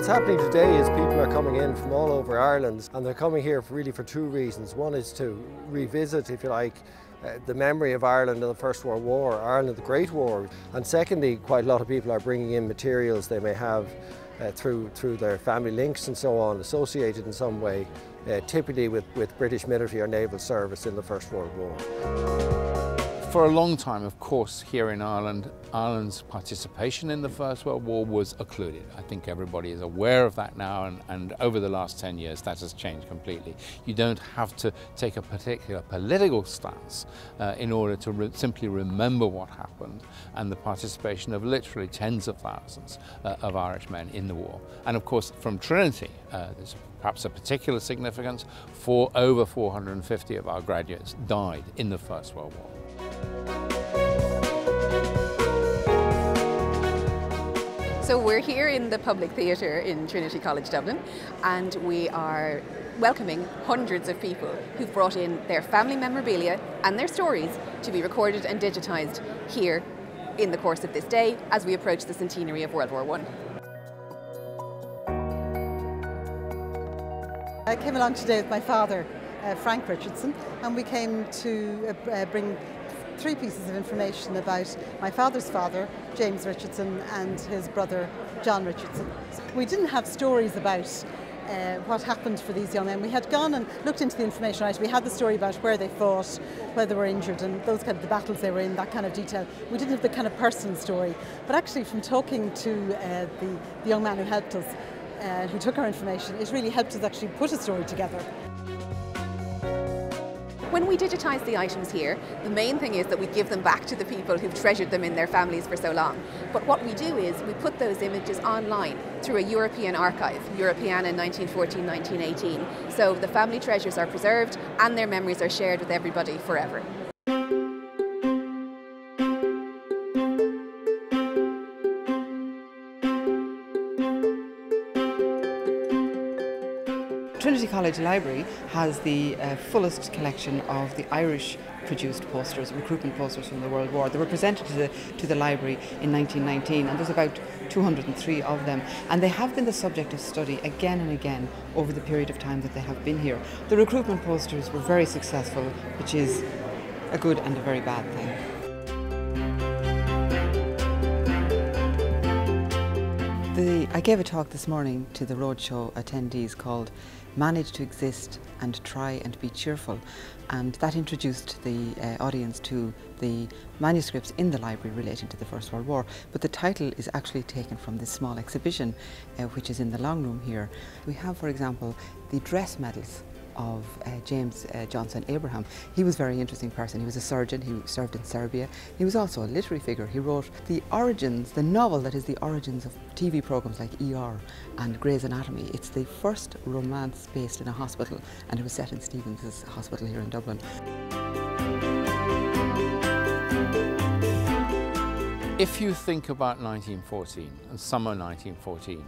What's happening today is people are coming in from all over Ireland, and they're coming here really for two reasons. One is to revisit, if you like, the memory of Ireland in the First World War, Ireland the Great War. And secondly, quite a lot of people are bringing in materials they may have through their family links and so on, associated in some way, typically with British military or naval service in the First World War. For a long time, of course, here in Ireland, Ireland's participation in the First World War was occluded. I think everybody is aware of that now, and over the last 10 years that has changed completely. You don't have to take a particular political stance in order to simply remember what happened and the participation of literally tens of thousands of Irish men in the war. And of course, from Trinity, there's perhaps a particular significance, for over 450 of our graduates died in the First World War. So we're here in the Public Theatre in Trinity College Dublin, and we are welcoming hundreds of people who've brought in their family memorabilia and their stories to be recorded and digitised here in the course of this day as we approach the centenary of World War I. I came along today with my father, Frank Richardson, and we came to bring three pieces of information about my father's father, James Richardson, and his brother, John Richardson. We didn't have stories about what happened for these young men. We had gone and looked into the information, right? We had the story about where they fought, where they were injured, and those kind of the battles they were in, that kind of detail. We didn't have the kind of personal story. But actually, from talking to the young man who helped us, who took our information, it really helped us actually put a story together. When we digitise the items here, the main thing is that we give them back to the people who've treasured them in their families for so long. But what we do is we put those images online through a European archive, Europeana 1914-1918. So the family treasures are preserved and their memories are shared with everybody forever. Trinity College Library has the fullest collection of the Irish produced posters, recruitment posters from the World War. They were presented to the library in 1919, and there's about 203 of them, and they have been the subject of study again and again over the period of time that they have been here. The recruitment posters were very successful, which is a good and a very bad thing. I gave a talk this morning to the Roadshow attendees called Manage to Exist and Try and Be Cheerful, and that introduced the audience to the manuscripts in the library relating to the First World War. But the title is actually taken from this small exhibition which is in the long room here. We have, for example, the dress medals of James Johnson Abraham. He was a very interesting person. He was a surgeon, he served in Serbia. He was also a literary figure. He wrote the origins, the novel that is the origins of TV programmes like ER and Grey's Anatomy. It's the first romance based in a hospital, and it was set in Stevens' hospital here in Dublin. If you think about 1914 and summer 1914,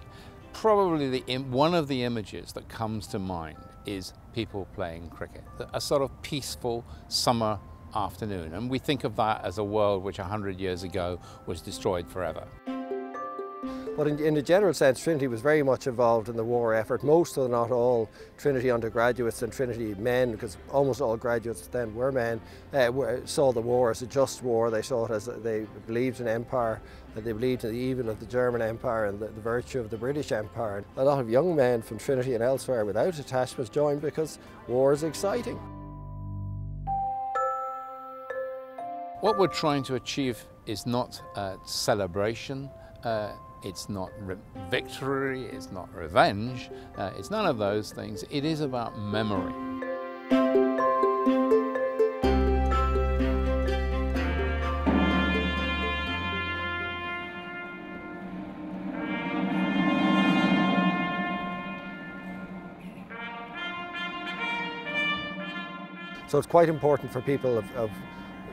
probably one of the images that comes to mind is people playing cricket, a sort of peaceful summer afternoon. And we think of that as a world which 100 years ago was destroyed forever. But in a general sense, Trinity was very much involved in the war effort. Most, though not all, Trinity undergraduates and Trinity men, because almost all graduates then were men, saw the war as a just war. They saw it as they believed in empire, and they believed in the evil of the German Empire and the virtue of the British Empire. A lot of young men from Trinity and elsewhere without attachments joined because war is exciting. What we're trying to achieve is not celebration. It's not victory, it's not revenge, it's none of those things. It is about memory. So it's quite important for people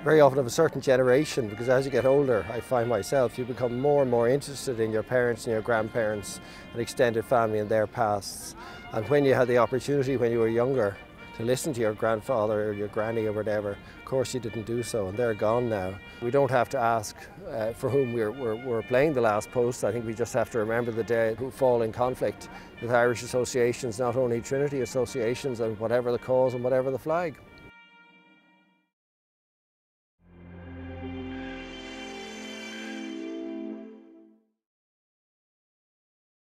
very often of a certain generation, because as you get older, I find myself, you become more and more interested in your parents and your grandparents and extended family and their pasts. And when you had the opportunity when you were younger to listen to your grandfather or your granny or whatever. Of course you didn't do so, and they're gone now. We don't have to ask for whom we're playing the last post. I think we just have to remember the dead who fall in conflict with Irish associations, not only Trinity associations, and whatever the cause and whatever the flag.